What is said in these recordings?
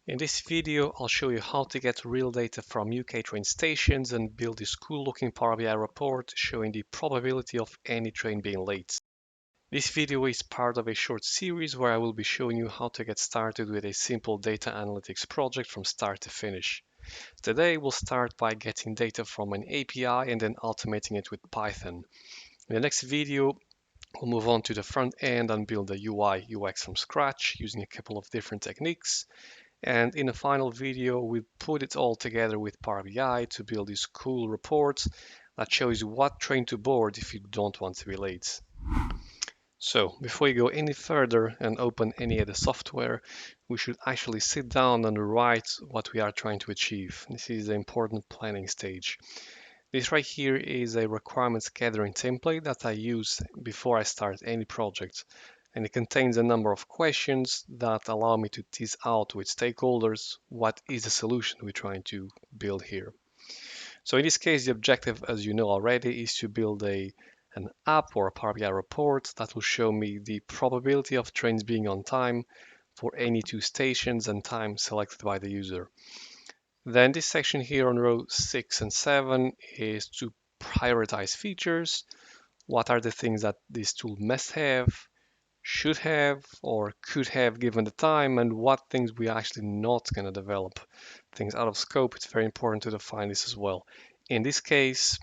In this video, I'll show you how to get real data from UK train stations and build this cool looking Power BI report showing the probability of any train being late. This video is part of a short series where I will be showing you how to get started with a simple data analytics project from start to finish. Today, we'll start by getting data from an API and then automating it with Python. In the next video, we'll move on to the front end and build a UI UX from scratch using a couple of different techniques. And in a final video, we put it all together with Power BI to build this cool report that shows you what train to board if you don't want to be late. So before you go any further and open any of the software, we should actually sit down and write what we are trying to achieve. This is the important planning stage. This right here is a requirements gathering template that I use before I start any project, and it contains a number of questions that allow me to tease out with stakeholders what is the solution we're trying to build here. So in this case, the objective, as you know already, is to build an app or a Power BI report that will show me the probability of trains being on time for any two stations and time selected by the user. Then this section here on row 6 and 7 is to prioritize features. What are the things that this tool must have, should have, or could have given the time, and what things we are actually not going to develop. Things out of scope, it's very important to define this as well. In this case,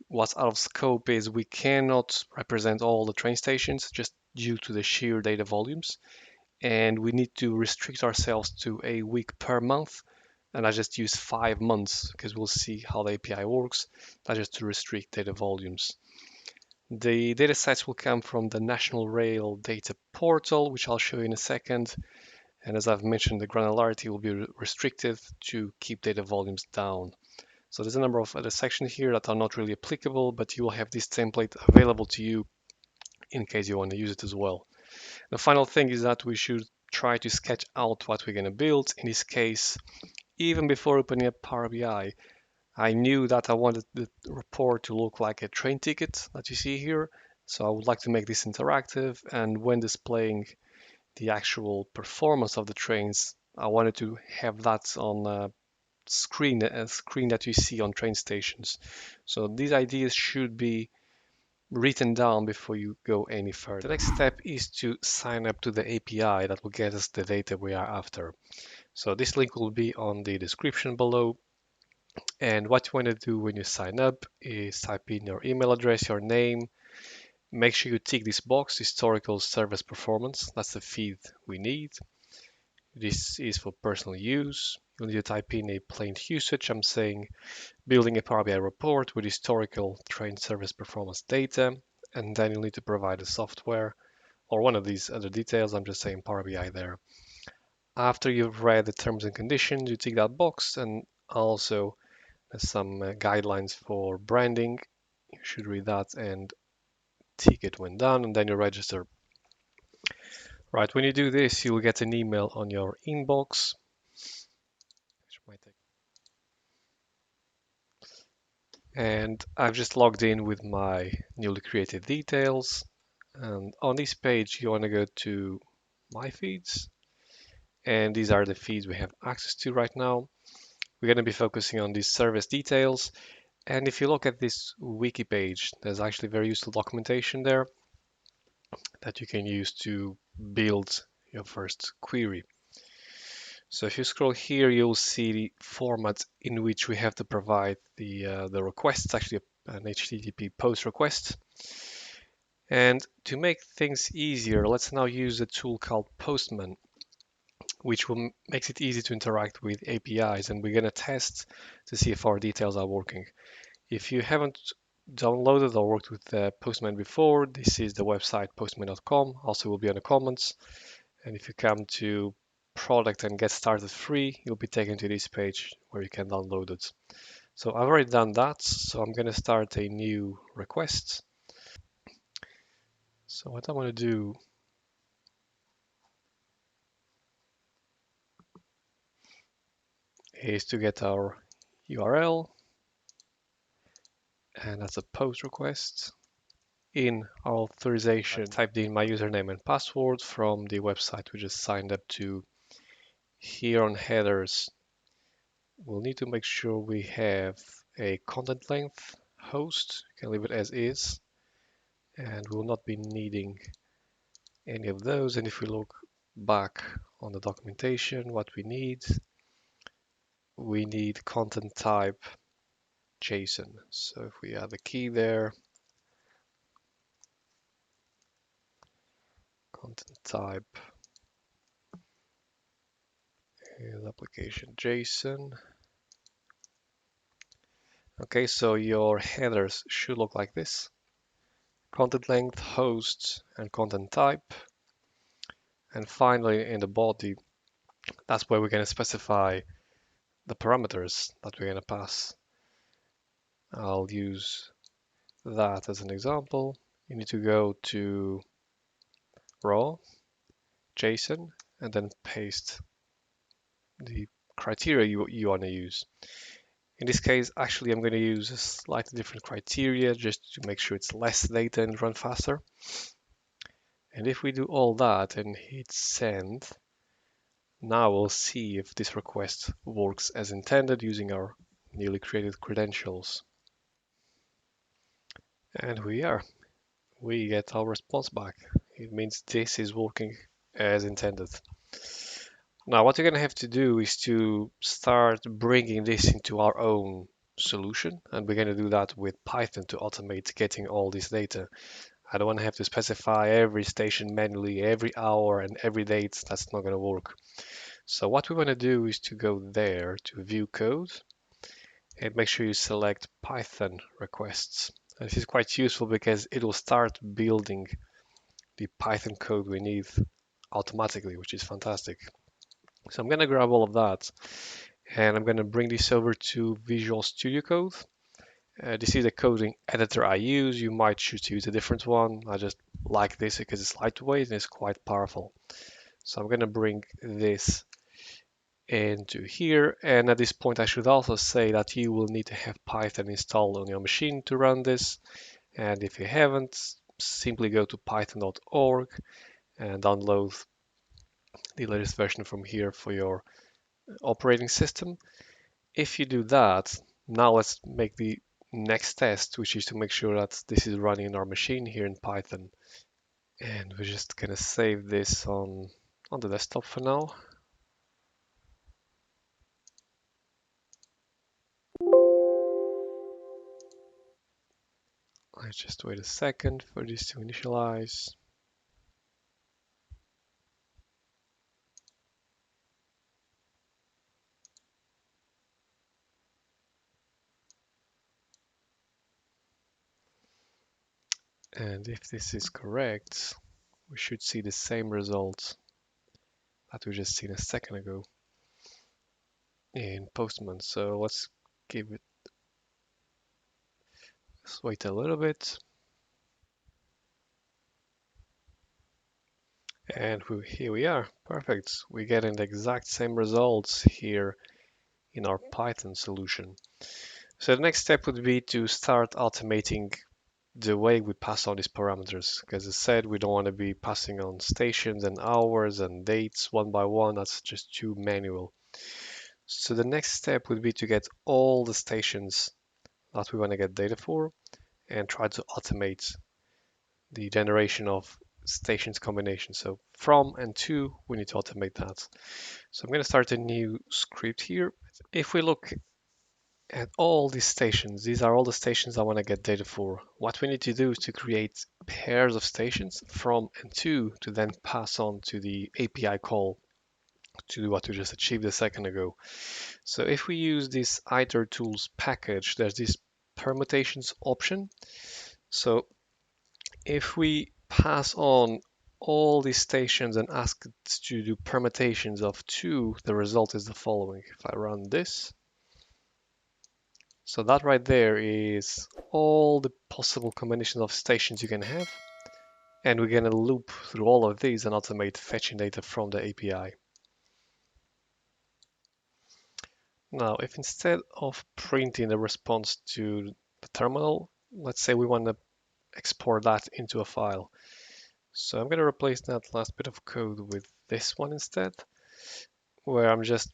what's out of scope is we cannot represent all the train stations just due to the sheer data volumes, and we need to restrict ourselves to a week per month. And I just use 5 months because we'll see how the API works. That's just to restrict data volumes. The data sets will come from the National Rail Data Portal, which I'll show you in a second. And as I've mentioned, the granularity will be restricted to keep data volumes down. So there's a number of other sections here that are not really applicable, but you will have this template available to you in case you want to use it as well. The final thing is that we should try to sketch out what we're going to build. In this case, even before opening up Power BI, I knew that I wanted the report to look like a train ticket that you see here. So I would like to make this interactive, and when displaying the actual performance of the trains, I wanted to have that on a screen that you see on train stations. So these ideas should be written down before you go any further. The next step is to sign up to the API that will get us the data we are after. So this link will be on the description below. And what you want to do when you sign up is type in your email address, your name. Make sure you tick this box, historical service performance. That's the feed we need. This is for personal use. You'll need to type in a plain usage. I'm saying building a Power BI report with historical train service performance data. And then you'll need to provide the software or one of these other details. I'm just saying Power BI there. After you've read the terms and conditions, you tick that box, and also there's some guidelines for branding. You should read that and tick it when done, and then you register. Right, when you do this, you'll get an email on your inbox. And I've just logged in with my newly created details. And on this page, you want to go to My Feeds. And these are the feeds we have access to right now. We're going to be focusing on these service details. And if you look at this wiki page, there's actually very useful documentation there that you can use to build your first query. So if you scroll here, you'll see the format in which we have to provide the request. It's actually an HTTP post request. And to make things easier, let's now use a tool called Postman, which makes it easy to interact with APIs. And we're going to test to see if our details are working. If you haven't downloaded or worked with Postman before, this is the website postman.com. Also will be in the comments. And if you come to product and get started free, you'll be taken to this page where you can download it. So I've already done that. So I'm going to start a new request. So what I want to do is to get our URL, and that's a post request. In our authorization, I typed in my username and password from the website we just signed up to here on headers, we'll need to make sure we have a content length host. You can leave it as is, and we'll not be needing any of those. And if we look back on the documentation, what we need content type JSON. So if we add a key there, content type is application JSON. Okay, so your headers should look like this. Content length, host, and content type. And finally, in the body, that's where we're going to specify the parameters that we're going to pass. I'll use that as an example. You need to go to raw, JSON, and then paste the criteria you want to use. In this case, actually, I'm going to use a slightly different criteria just to make sure it's less data and run faster. And if we do all that and hit send, now we'll see if this request works as intended using our newly created credentials. And we get our response back. It means this is working as intended. Now, what you're going to have to do is to start bringing this into our own solution. And we're going to do that with Python to automate getting all this data. I don't want to have to specify every station manually, every hour and every date. That's not going to work. So what we want to do is to go there to view code and make sure you select Python requests. And this is quite useful because it will start building the Python code we need automatically, which is fantastic. So I'm going to grab all of that and I'm going to bring this over to Visual Studio Code. This is the coding editor I use. You might choose to use a different one. I just like this because it's lightweight and it's quite powerful. So I'm going to bring this into here. And at this point, I should also say that you will need to have Python installed on your machine to run this. And if you haven't, simply go to python.org and download the latest version from here for your operating system. If you do that, now let's make the next test, which is to make sure that this is running in our machine here in Python. And we're just gonna save this on the desktop for now. Let's just wait a second for this to initialize. And if this is correct, we should see the same results that we just seen a second ago in Postman. So let's wait a little bit. And here we are, perfect. We're getting the exact same results here in our Python solution. So the next step would be to start automating the way we pass on these parameters. Because as I said, we don't want to be passing on stations and hours and dates one by one. That's just too manual. So the next step would be to get all the stations that we want to get data for and try to automate the generation of stations combination. So from and to, we need to automate that. So I'm going to start a new script here. If we look at all these stations, these are all the stations I want to get data for. What we need to do is to create pairs of stations from and to then pass on to the API call to do what we just achieved a second ago. So if we use this iter tools package, there's this permutations option. So if we pass on all these stations and ask it to do permutations of 2, the result is the following. If I run this, so that right there is all the possible combinations of stations you can have. And we're going to loop through all of these and automate fetching data from the API. Now, if instead of printing the response to the terminal, let's say we want to export that into a file. So I'm going to replace that last bit of code with this one instead. where I'm just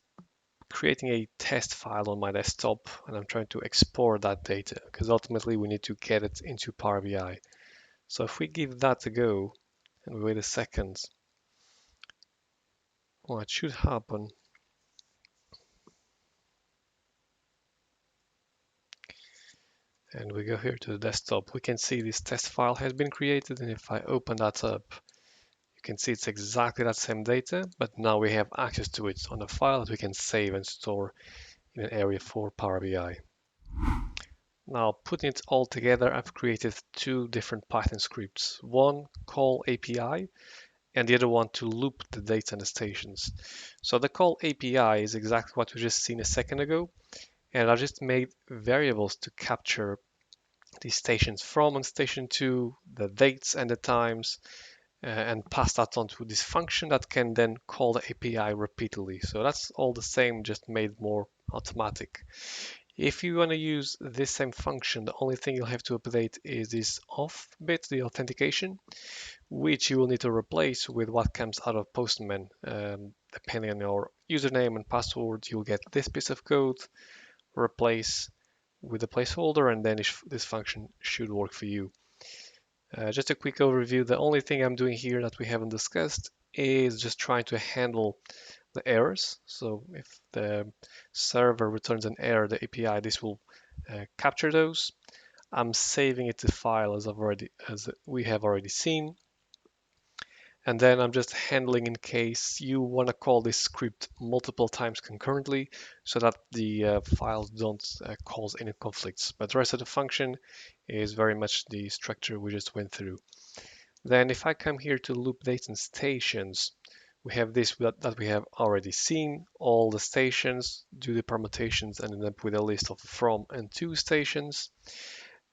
creating a test file on my desktop and I'm trying to export that data because ultimately we need to get it into Power BI. So if we give that a go and we wait a second, what should happen, and we go here to the desktop, we can see this test file has been created, and if I open that up, you can see it's exactly that same data, but now we have access to it on a file that we can save and store in an area for Power BI. Now, putting it all together, I've created two different Python scripts. One call API and the other one to loop the data and the stations. So the call API is exactly what we just seen a second ago, and I just made variables to capture the stations from and station to, the dates and the times, and pass that on to this function that can then call the API repeatedly. So that's all the same, just made more automatic. If you want to use this same function, the only thing you'll have to update is this auth bit, the authentication, which you will need to replace with what comes out of Postman. Depending on your username and password, you'll get this piece of code, replace with the placeholder, and then this function should work for you. Just a quick overview. The only thing I'm doing here that we haven't discussed is just trying to handle the errors. So if the server returns an error, the API, this will capture those. I'm saving it to file as we have already seen. And then I'm just handling in case you want to call this script multiple times concurrently so that the files don't cause any conflicts. But the rest of the function is very much the structure we just went through. Then if I come here to loop dates and stations, we have this that we have already seen, all the stations, do the permutations, and end up with a list of from and to stations.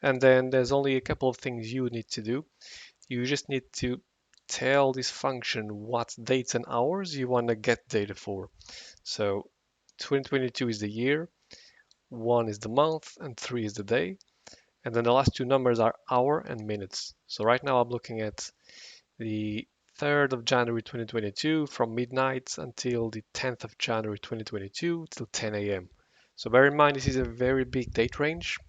And then there's only a couple of things you need to do. You just need to tell this function what dates and hours you want to get data for. So 2022 is the year, 1 is the month, and 3 is the day. And then the last two numbers are hour and minutes. So right now I'm looking at the 3rd of January 2022 from midnight until the 10th of January 2022 till 10 a.m. So bear in mind this is a very big date range,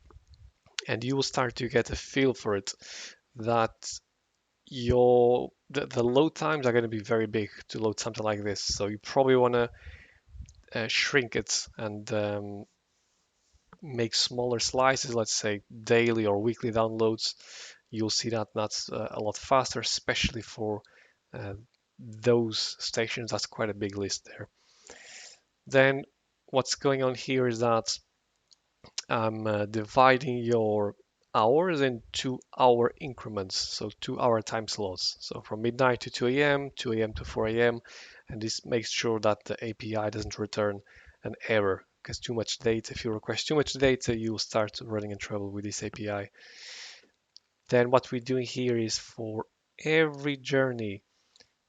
and you will start to get a feel for it that the load times are going to be very big to load something like this. So you probably want to shrink it and make smaller slices, let's say daily or weekly downloads. You'll see that that's a lot faster, especially for uh, those stations. That's quite a big list there. Then what's going on here is that I'm dividing your hours in 2 hour increments, so 2 hour time slots. So from midnight to 2 a.m., 2 a.m. to 4 a.m., and this makes sure that the API doesn't return an error because too much data, if you request too much data, you will start running in trouble with this API. Then what we're doing here is for every journey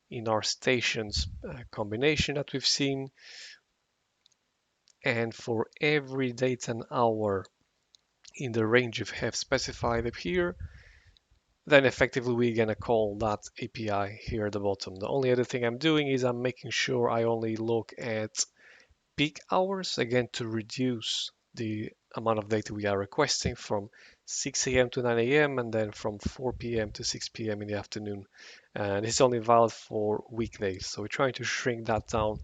in our stations combination that we've seen, and for every date and hour in the range you have specified up here, then effectively we're gonna call that API here at the bottom. The only other thing I'm doing is I'm making sure I only look at peak hours, again, to reduce the amount of data we are requesting from 6 a.m. to 9 a.m. and then from 4 p.m. to 6 p.m. in the afternoon. And it's only valid for weekdays. So we're trying to shrink that down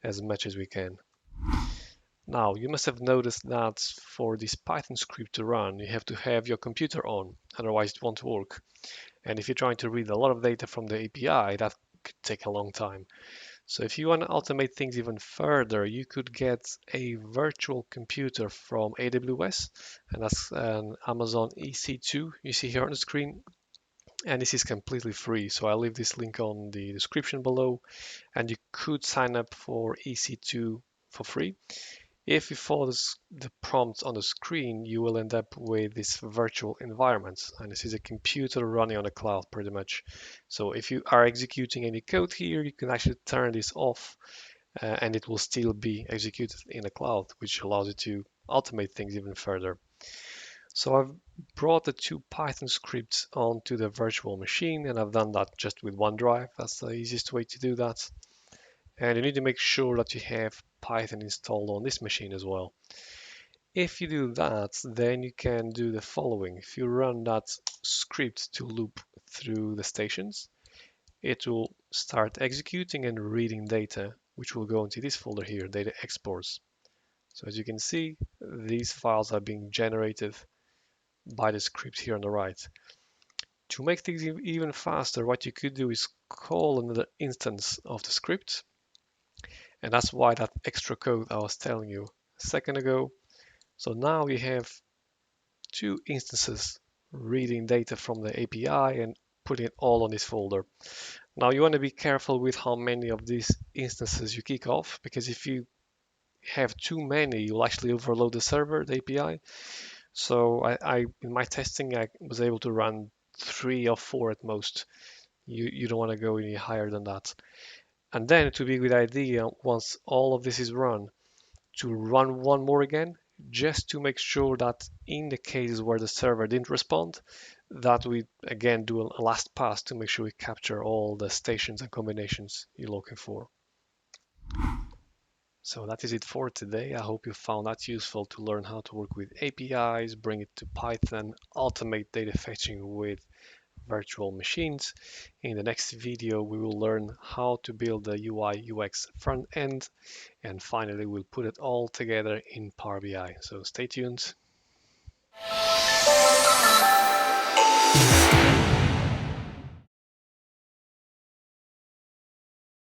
as much as we can. Now, you must have noticed that for this Python script to run, you have to have your computer on, otherwise it won't work. And if you're trying to read a lot of data from the API, that could take a long time. So if you want to automate things even further, you could get a virtual computer from AWS, and that's an Amazon EC2 you see here on the screen. And this is completely free. So I'll leave this link on the description below, and you could sign up for EC2 for free. If you follow the prompts on the screen, you will end up with this virtual environment. And this is a computer running on the cloud pretty much. So if you are executing any code here, you can actually turn this off and it will still be executed in the cloud, which allows you to automate things even further. So I've brought the two Python scripts onto the virtual machine, and I've done that just with OneDrive. That's the easiest way to do that. And you need to make sure that you have Python installed on this machine as well. If you do that, then you can do the following. If you run that script to loop through the stations, it will start executing and reading data, which will go into this folder here, data exports. So as you can see, these files are being generated by the script here on the right. To make things even faster, what you could do is call another instance of the script. And that's why that extra code I was telling you a second ago. So now we have two instances reading data from the API and putting it all on this folder. Now you want to be careful with how many of these instances you kick off, because if you have too many, you'll actually overload the server, the API. So I in my testing, I was able to run 3 or 4 at most. You don't want to go any higher than that. And then it would be a good idea, once all of this is run, to run one more again, just to make sure that in the cases where the server didn't respond, that we again do a last pass to make sure we capture all the stations and combinations you're looking for. So that is it for today. I hope you found that useful to learn how to work with APIs, bring it to Python, automate data fetching with virtual machines. In the next video, we will learn how to build the UI UX front end, and finally we'll put it all together in Power BI. So stay tuned.